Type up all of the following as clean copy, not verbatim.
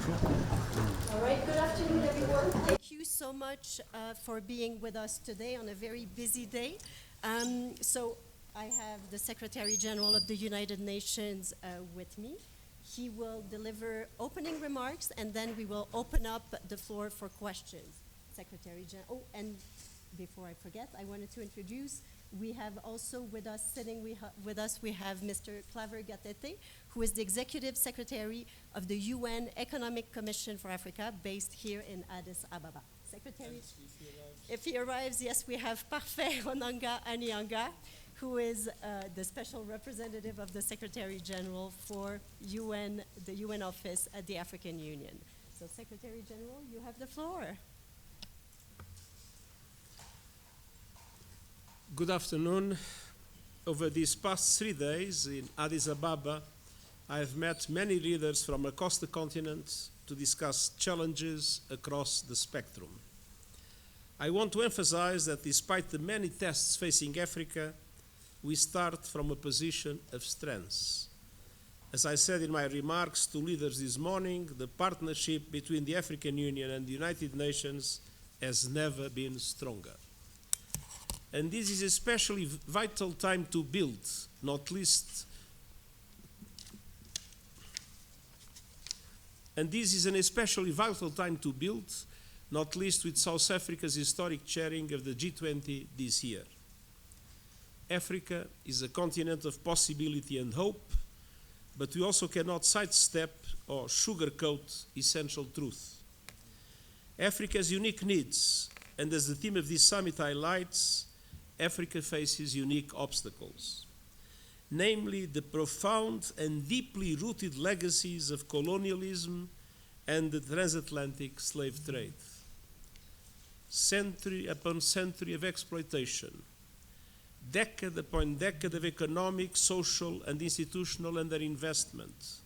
All right, good afternoon, everyone. Thank you so much for being with us today on a very busy day. So I have the Secretary General of the United Nations with me. He will deliver opening remarks, and then we will open up the floor for questions. Secretary General, oh, and before I forget, I wanted to introduce, we have also with us, sitting with us, we have Mr. Claver Gatete, who is the Executive Secretary of the UN Economic Commission for Africa, based here in Addis Ababa. Secretary, if he arrives, yes, we have Parfait Onanga Anianga, who is the Special Representative of the Secretary General for the UN Office at the African Union. So Secretary General, you have the floor. Good afternoon. Over these past 3 days in Addis Ababa, I have met many leaders from across the continent to discuss challenges across the spectrum. I want to emphasize that despite the many tests facing Africa, we start from a position of strength. As I said in my remarks to leaders this morning, the partnership between the African Union and the United Nations has never been stronger. And this is especially vital time to build, not least. And this is an especially vital time to build, not least with South Africa's historic chairing of the G20 this year. Africa is a continent of possibility and hope, but we also cannot sidestep or sugarcoat essential truth. Africa's unique needs, and as the theme of this summit highlights, Africa faces unique obstacles, namely the profound and deeply rooted legacies of colonialism and the transatlantic slave trade. Century upon century of exploitation, decade upon decade of economic, social, and institutional underinvestment,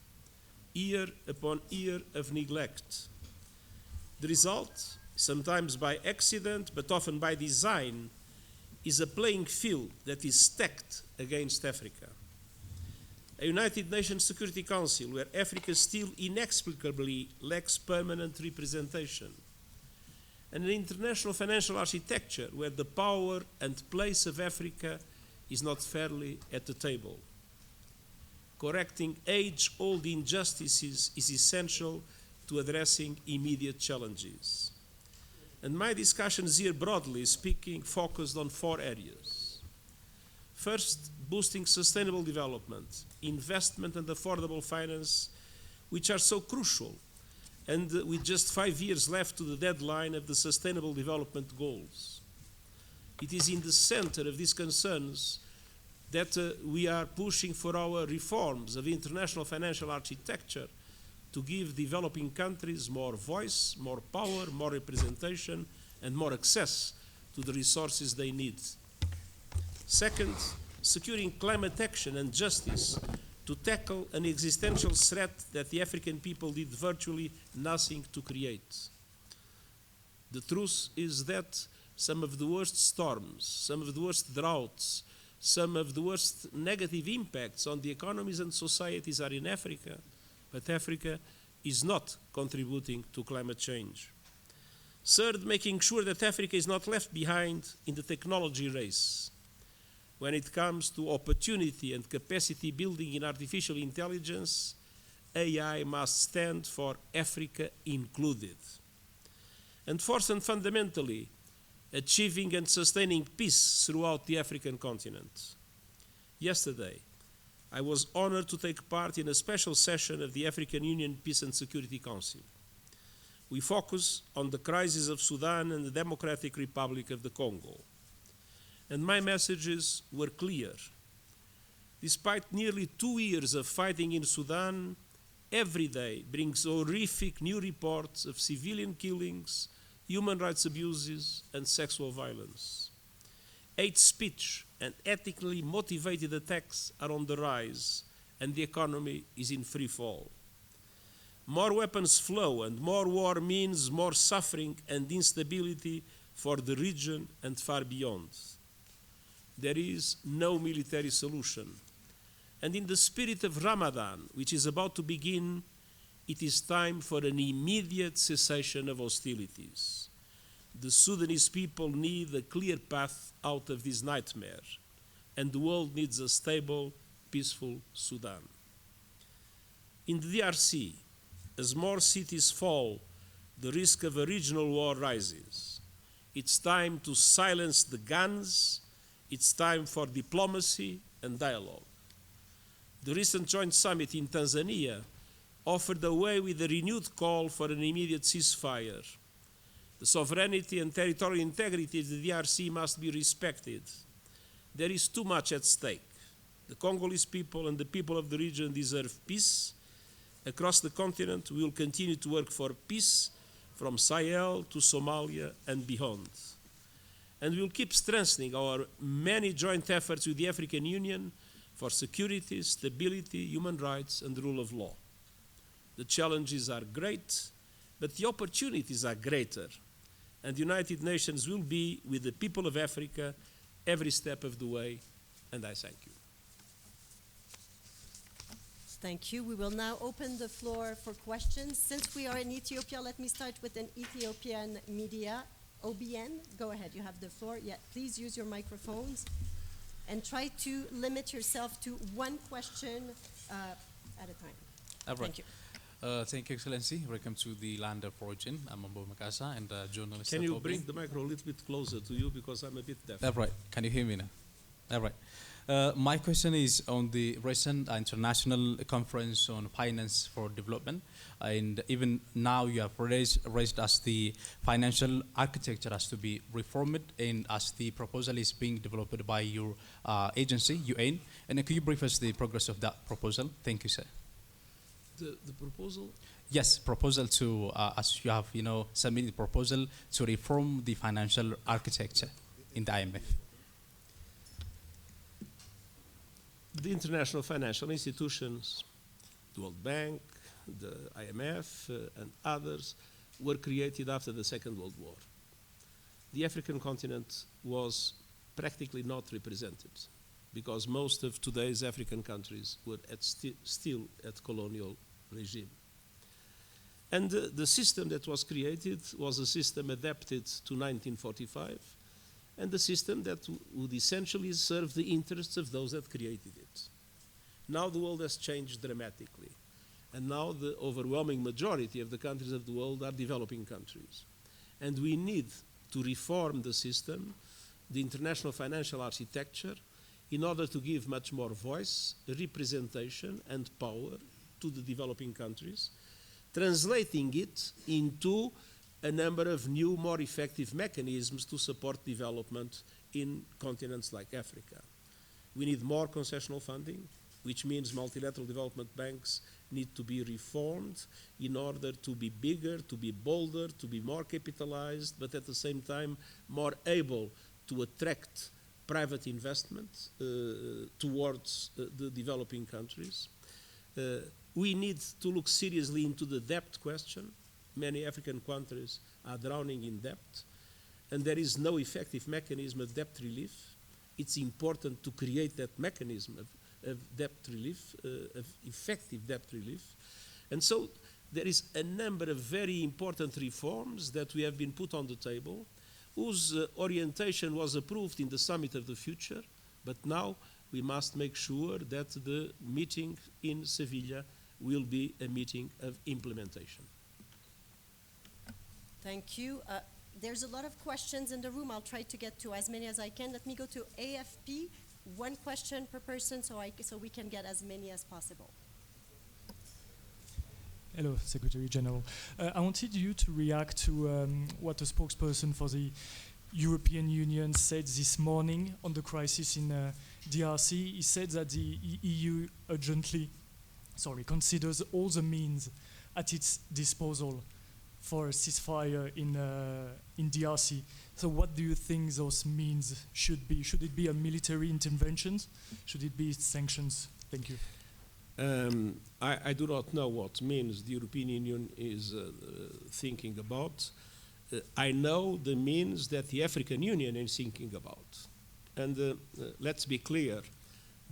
year upon year of neglect. The result, sometimes by accident, but often by design, is a playing field that is stacked against Africa. A United Nations Security Council where Africa still inexplicably lacks permanent representation. And an international financial architecture where the power and place of Africa is not fairly at the table. Correcting age-old injustices is essential to addressing immediate challenges. And my discussions here, broadly speaking, focused on 4 areas. First, boosting sustainable development, investment and affordable finance, which are so crucial, and with just 5 years left to the deadline of the Sustainable Development Goals. It is in the center of these concerns that we are pushing for our reforms of international financial architecture to give developing countries more voice, more power, more representation, and more access to the resources they need. Second, securing climate action and justice to tackle an existential threat that the African people did virtually nothing to create. The truth is that some of the worst storms, some of the worst droughts, some of the worst negative impacts on the economies and societies are in Africa, but Africa is not contributing to climate change. Third, making sure that Africa is not left behind in the technology race. When it comes to opportunity and capacity building in artificial intelligence, AI must stand for Africa included. And fourth and fundamentally, achieving and sustaining peace throughout the African continent. Yesterday, I was honored to take part in a special session of the African Union Peace and Security Council. We focus on the crisis of Sudan and the Democratic Republic of the Congo. And my messages were clear. Despite nearly 2 years of fighting in Sudan, every day brings horrific new reports of civilian killings, human rights abuses, and sexual violence. Hate speech and ethnically motivated attacks are on the rise, and the economy is in free fall. More weapons flow, and more war means more suffering and instability for the region and far beyond. There is no military solution. And in the spirit of Ramadan, which is about to begin, It is time for an immediate cessation of hostilities. The Sudanese people need a clear path out of this nightmare, and the world needs a stable, peaceful Sudan. In the DRC, as more cities fall, the risk of a regional war rises. It's time to silence the guns. It's time for diplomacy and dialogue. The recent joint summit in Tanzania offered a way with a renewed call for an immediate ceasefire. The sovereignty and territorial integrity of the DRC must be respected. There is too much at stake. The Congolese people and the people of the region deserve peace. Across the continent, we will continue to work for peace from Sahel to Somalia and beyond. And we will keep strengthening our many joint efforts with the African Union for security, stability, human rights, and the rule of law. The challenges are great, but the opportunities are greater. And the United Nations will be with the people of Africa every step of the way, and I thank you. Thank you. We will now open the floor for questions. Since we are in Ethiopia, let me start with an Ethiopian media. OBN, go ahead, you have the floor. Yeah, please use your microphones and try to limit yourself to one question at a time. All right. Thank you. Thank you, Excellency. Welcome to the land of origin. I'm Ambo Makasa and journalist. Can at you OBN. bring the micro a little bit closer to you because I'm a bit deaf? All right. Can you hear me now? All right. My question is on the recent international conference on finance for development, and even now you have raised as the financial architecture has to be reformed, and as the proposal is being developed by your agency, UN. And could you brief us the progress of that proposal? Thank you, sir. The proposal? Yes, proposal to, as you have, submitted the proposal to reform the financial architecture in the IMF. The international financial institutions, the World Bank, the IMF, and others were created after the Second World War. The African continent was practically not represented because most of today's African countries were still at colonial regime. And the system that was created was a system adapted to 1945, and the system that would essentially serve the interests of those that created it. Now the world has changed dramatically, and now the overwhelming majority of the countries of the world are developing countries. And we need to reform the system, the international financial architecture, in order to give much more voice, representation, and power to the developing countries, translating it into a number of new, more effective mechanisms to support development in continents like Africa. We need more concessional funding, which means multilateral development banks need to be reformed in order to be bigger, to be bolder, to be more capitalized, but at the same time more able to attract private investment towards the developing countries. We need to look seriously into the debt question. Many African countries are drowning in debt, and there is no effective mechanism of debt relief. It's important to create that mechanism of debt relief, of effective debt relief. And so there is a number of very important reforms that we have been put on the table, whose orientation was approved in the Summit of the Future, but now we must make sure that the meeting in Sevilla will be a meeting of implementation. Thank you. There's a lot of questions in the room. I'll try to get to as many as I can. Let me go to AFP. One question per person so we can get as many as possible. Hello, Secretary General. I wanted you to react to what a spokesperson for the European Union said this morning on the crisis in DRC. He said that the EU urgently considers all the means at its disposal for a ceasefire in DRC. So what do you think those means should be? Should it be a military intervention? Should it be sanctions? Thank you. I do not know what means the European Union is thinking about. I know the means that the African Union is thinking about. And let's be clear,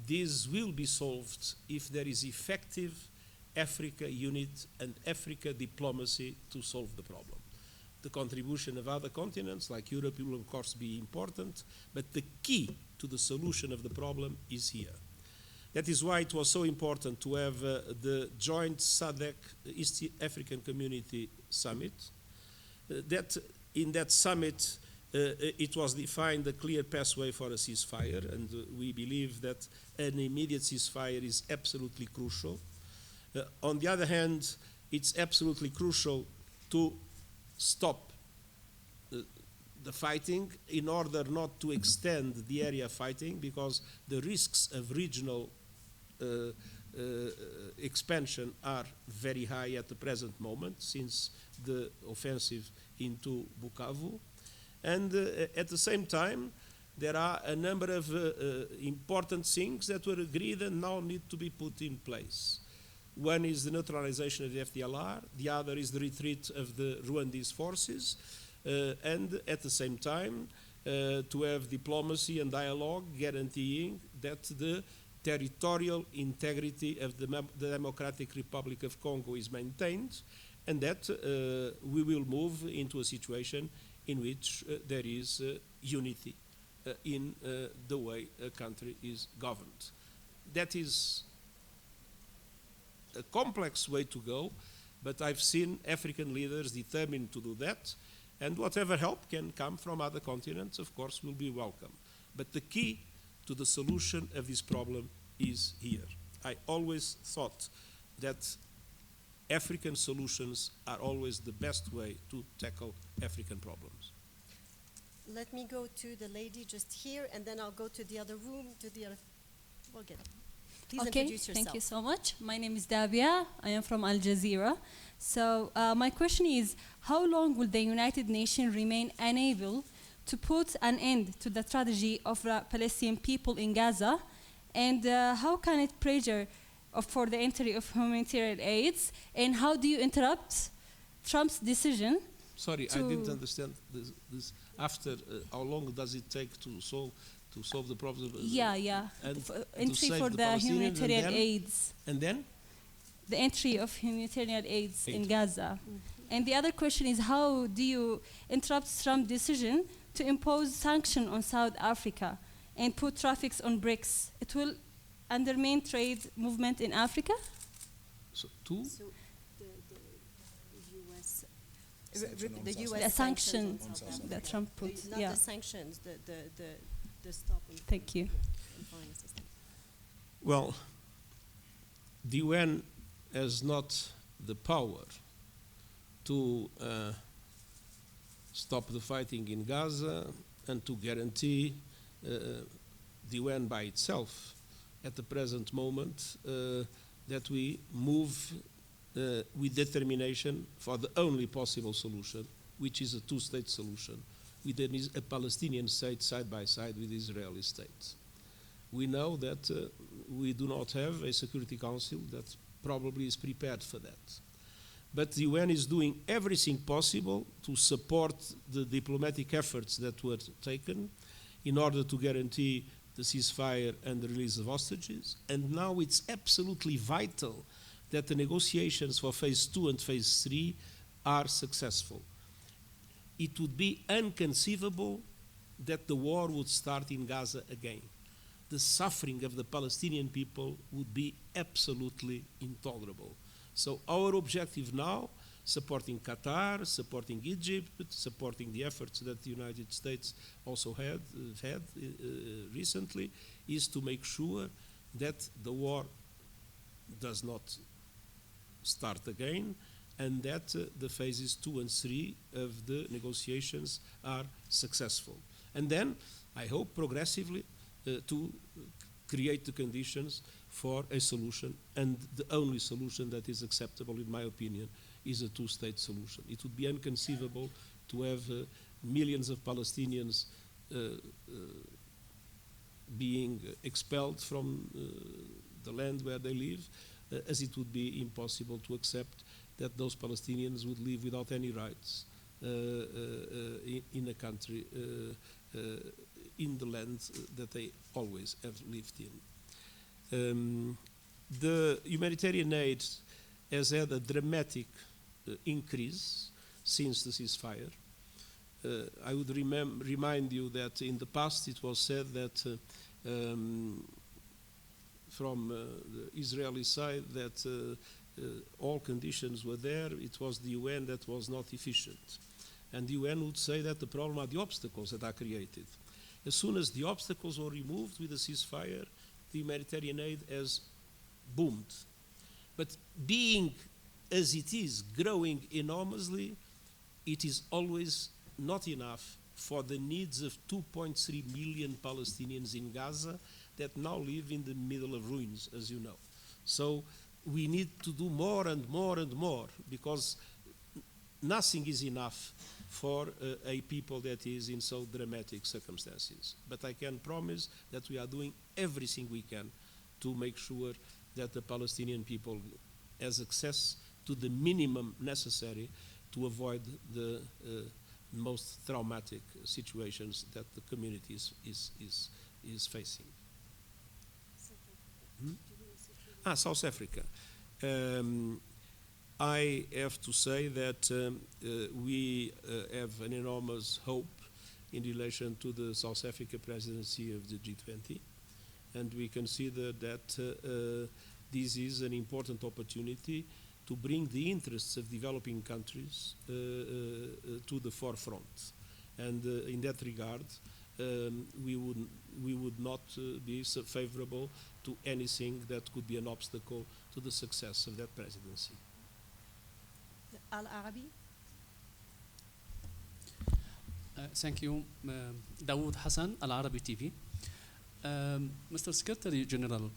this will be solved if there is effective Africa unit and Africa diplomacy to solve the problem. The contribution of other continents like Europe will of course be important, but the key to the solution of the problem is here. That is why it was so important to have the joint SADC East African Community Summit. That in that summit it was defined a clear pathway for a ceasefire, and we believe that an immediate ceasefire is absolutely crucial. On the other hand, it's absolutely crucial to stop the fighting in order not to extend the area of fighting, because the risks of regional expansion are very high at the present moment since the offensive into Bukavu. And at the same time, there are a number of important things that were agreed and now need to be put in place. One is the neutralization of the FDLR, the other is the retreat of the Rwandese forces, and at the same time to have diplomacy and dialogue guaranteeing that the territorial integrity of the Democratic Republic of Congo is maintained, and that we will move into a situation in which there is unity in the way a country is governed. That is a complex way to go, but I've seen African leaders determined to do that, and whatever help can come from other continents, of course, will be welcome. But the key to the solution of this problem is here. I always thought that African solutions are always the best way to tackle African problems. Let me go to the lady just here, and then I'll go to the other room, to the other. We'll get it. Please introduce yourself. Thank you so much. My name is Dabia. I am from Al Jazeera. So my question is, how long will the United Nations remain unable to put an end to the tragedy of the Palestinian people in Gaza? And how can it pressure for the entry of humanitarian aids? And how do you interrupt Trump's decision? Sorry, I didn't understand this. After, how long does it take to solve the problem? And entry for the humanitarian aids. And then? The entry of humanitarian aids in Gaza. And the other question is, how do you interrupt Trump's decision to impose sanctions on South Africa and put traffics on BRICS? It will undermine trade movement in Africa? So the U.S. The sanctions that Trump put. Not the sanctions, the stop and Thank you. foreign assistance. Well, the UN has not the power to stop the fighting in Gaza and to guarantee the UN by itself at the present moment that we move with determination for the only possible solution, which is a two-state solution, with a Palestinian state side by side with the Israeli state. We know that we do not have a Security Council that probably is prepared for that. But the UN is doing everything possible to support the diplomatic efforts that were taken in order to guarantee the ceasefire and the release of hostages. And now it's absolutely vital that the negotiations for phase 2 and phase 3 are successful. It would be inconceivable that the war would start in Gaza again. The suffering of the Palestinian people would be absolutely intolerable. So our objective now, supporting Qatar, supporting Egypt, supporting the efforts that the United States also had recently, is to make sure that the war does not start again, and that the phases 2 and 3 of the negotiations are successful. And then, I hope progressively, to create the conditions for a solution, and the only solution that is acceptable, in my opinion, is a two-state solution. It would be inconceivable to have millions of Palestinians being expelled from the land where they live, as it would be impossible to accept that those Palestinians would live without any rights in a country, in the land that they always have lived in. The humanitarian aid has had a dramatic increase since the ceasefire. I would remind you that in the past it was said that from the Israeli side that all conditions were there, it was the UN that was not efficient. And the UN would say that the problem are the obstacles that are created. As soon as the obstacles were removed with the ceasefire, the humanitarian aid has boomed. But being as it is, growing enormously, it is always not enough for the needs of 2.3 million Palestinians in Gaza that now live in the middle of ruins, as you know. So we need to do more and more and more, because nothing is enough for a people that is in so dramatic circumstances. But I can promise that we are doing everything we can to make sure that the Palestinian people has access to the minimum necessary to avoid the most traumatic situations that the community is facing. South Africa. I have to say that we have an enormous hope in relation to the South Africa presidency of the G20, and we consider that this is an important opportunity to bring the interests of developing countries to the forefront. And in that regard, we would not be so favorable to anything that could be an obstacle to the success of that presidency. Al-Arabi. Thank you. Dawood Hassan, Al-Arabi TV. Mr. Secretary General,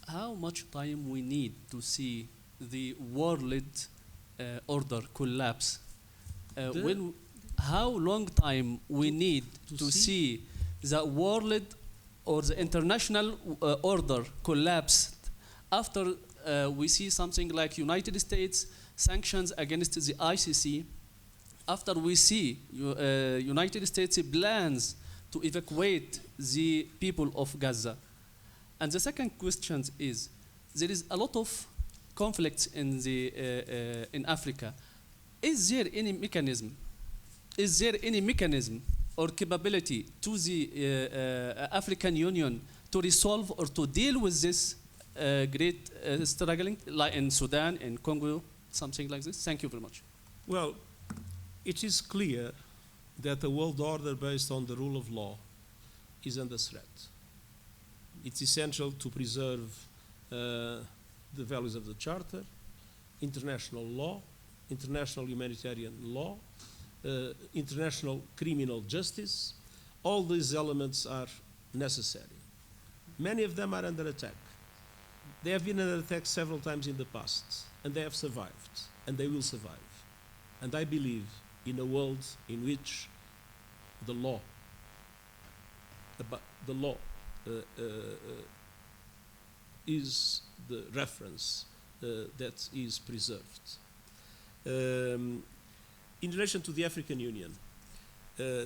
how much time we need to see the world order collapse? How long time we need to see the world or the international order collapse after we see something like United States sanctions against the ICC, after we see United States plans to evacuate the people of Gaza? And the second question is, there is a lot of conflicts in Africa. Is there any mechanism? Is there any mechanism or capability to the African Union to resolve or to deal with this great struggling, like in Sudan, in Congo, something like this? Thank you very much. Well, it is clear that a world order based on the rule of law is under threat. It's essential to preserve the values of the Charter, international law, international humanitarian law, international criminal justice. All these elements are necessary. Many of them are under attack. They have been under attack several times in the past, and they have survived, and they will survive. And I believe in a world in which the law is the reference that is preserved. In relation to the African Union,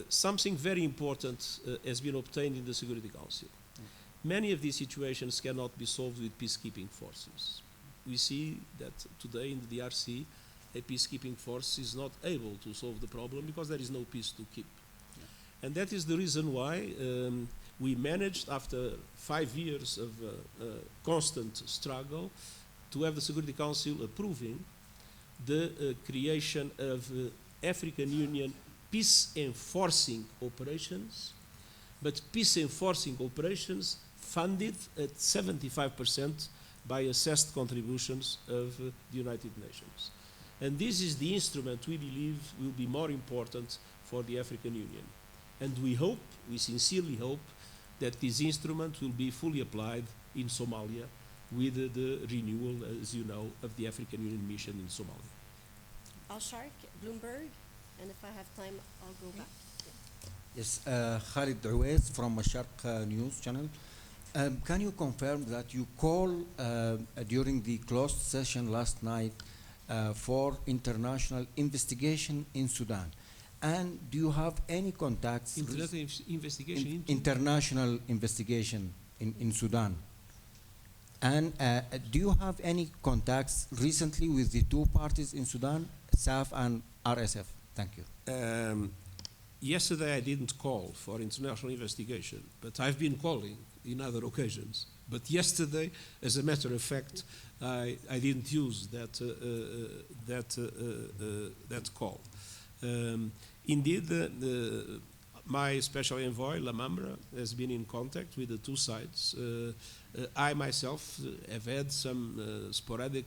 something very important has been obtained in the Security Council. Many of these situations cannot be solved with peacekeeping forces. We see that today in the DRC, a peacekeeping force is not able to solve the problem because there is no peace to keep. Yeah. And that is the reason why we managed, after 5 years of constant struggle, to have the Security Council approving the creation of African Union peace-enforcing operations, but peace-enforcing operations funded at 75% by assessed contributions of the United Nations. And this is the instrument we believe will be more important for the African Union. And we sincerely hope, that this instrument will be fully applied in Somalia with the renewal, as you know, of the African Union mission in Somalia. Al-Sharq, Bloomberg, and if I have time, I'll go back. Yes, Khalid Ruiz from Sharq News Channel. Can you confirm that you called during the closed session last night for international investigation in Sudan? And do you have any contacts? Investigation into? International investigation in Sudan. And do you have any contacts recently with the two parties in Sudan, SAF and RSF? Thank you. Yesterday I didn't call for international investigation, but I've been calling in other occasions. But yesterday, as a matter of fact, I didn't use that call. Indeed, my special envoy, Lamamra, has been in contact with the two sides. I myself have had some sporadic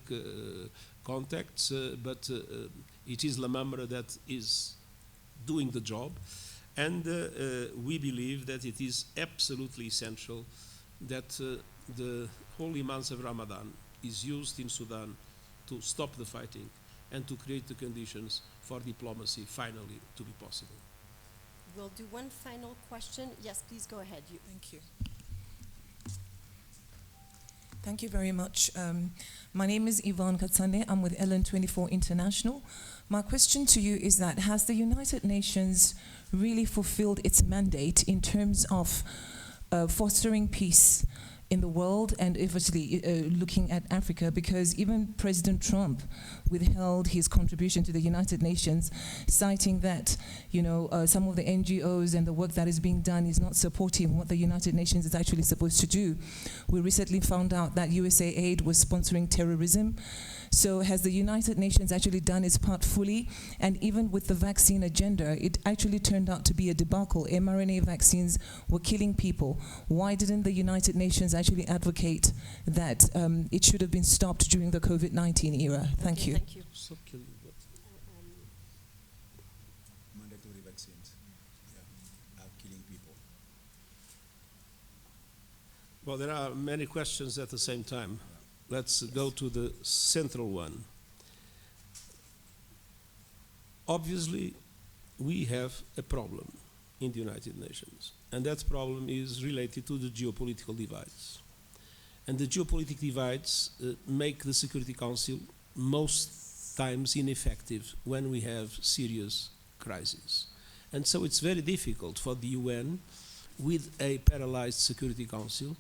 contacts, but it is Lamamra that is doing the job, and we believe that it is absolutely essential that the holy month of Ramadan is used in Sudan to stop the fighting and to create the conditions for diplomacy finally to be possible. We'll do one final question. Yes, please go ahead. Thank you. Thank you very much. My name is Yvonne Katsande. I'm with LN24 International. My question to you is that has the United Nations really fulfilled its mandate in terms of fostering peace in the world and obviously looking at Africa, because even President Trump withheld his contribution to the United Nations, citing that some of the NGOs and the work that is being done is not supporting what the United Nations is actually supposed to do. We recently found out that USAID was sponsoring terrorism. So has the United Nations actually done its part fully? And even with the vaccine agenda, it actually turned out to be a debacle. mRNA vaccines were killing people. Why didn't the United Nations actually advocate that it should have been stopped during the COVID-19 era? Thank you. Thank you. Mandatory vaccines are killing people. Well, there are many questions at the same time. Let's go to the central one. Obviously, we have a problem in the United Nations, and that problem is related to the geopolitical divides. And the geopolitical divides make the Security Council most times ineffective when we have serious crises. And so it's very difficult for the UN, with a paralyzed Security Council,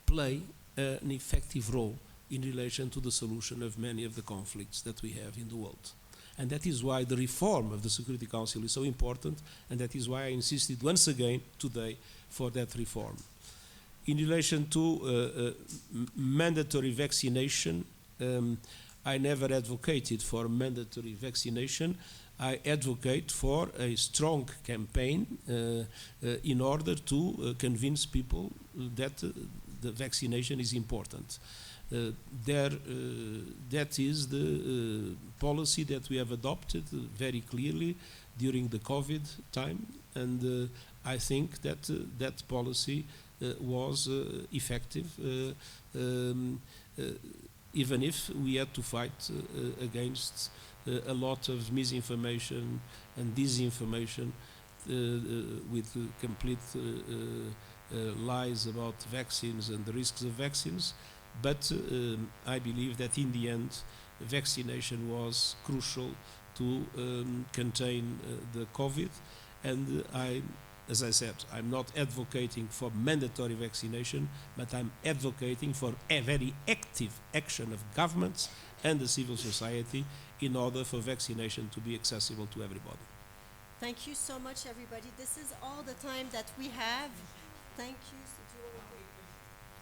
play an effective role in relation to the solution of many of the conflicts that we have in the world. And that is why the reform of the Security Council is so important, and that is why I insisted once again today for that reform. In relation to mandatory vaccination, I never advocated for mandatory vaccination. I advocate for a strong campaign in order to convince people that the vaccination is important. That is the policy that we have adopted very clearly during the COVID time, and I think that that policy was effective, even if we had to fight against a lot of misinformation and disinformation with complete lies about vaccines and the risks of vaccines. But I believe that in the end, vaccination was crucial to contain the COVID. And as I said, I'm not advocating for mandatory vaccination, but I'm advocating for a very active action of governments and the civil society in order for vaccination to be accessible to everybody. Thank you so much, everybody. This is all the time that we have. Thank you.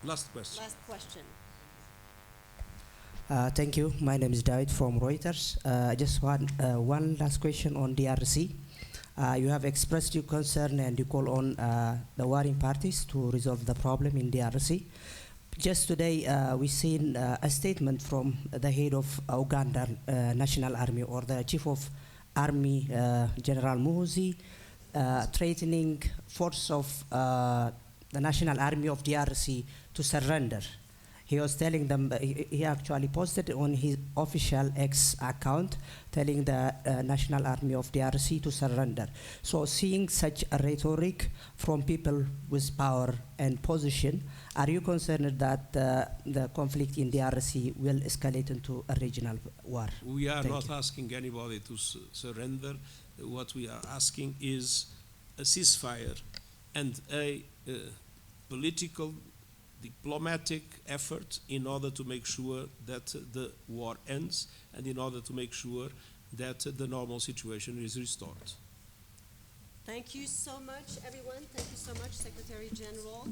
Last question. Last question. Thank you. My name is David from Reuters. Just one last question on DRC. You have expressed your concern and you call on the warring parties to resolve the problem in DRC. Just today, we've seen a statement from the head of Ugandan National Army, or the Chief of Army, General Muhoozi, threatening force of the National Army of DRC to surrender. He was telling them, he actually posted on his official X account, telling the National Army of DRC to surrender. So seeing such a rhetoric from people with power and position, are you concerned that the conflict in DRC will escalate into a regional war? We are not asking anybody to surrender. What we are asking is a ceasefire and a political diplomatic effort in order to make sure that the war ends and in order to make sure that the normal situation is restored. Thank you so much, everyone. Thank you so much, Secretary General.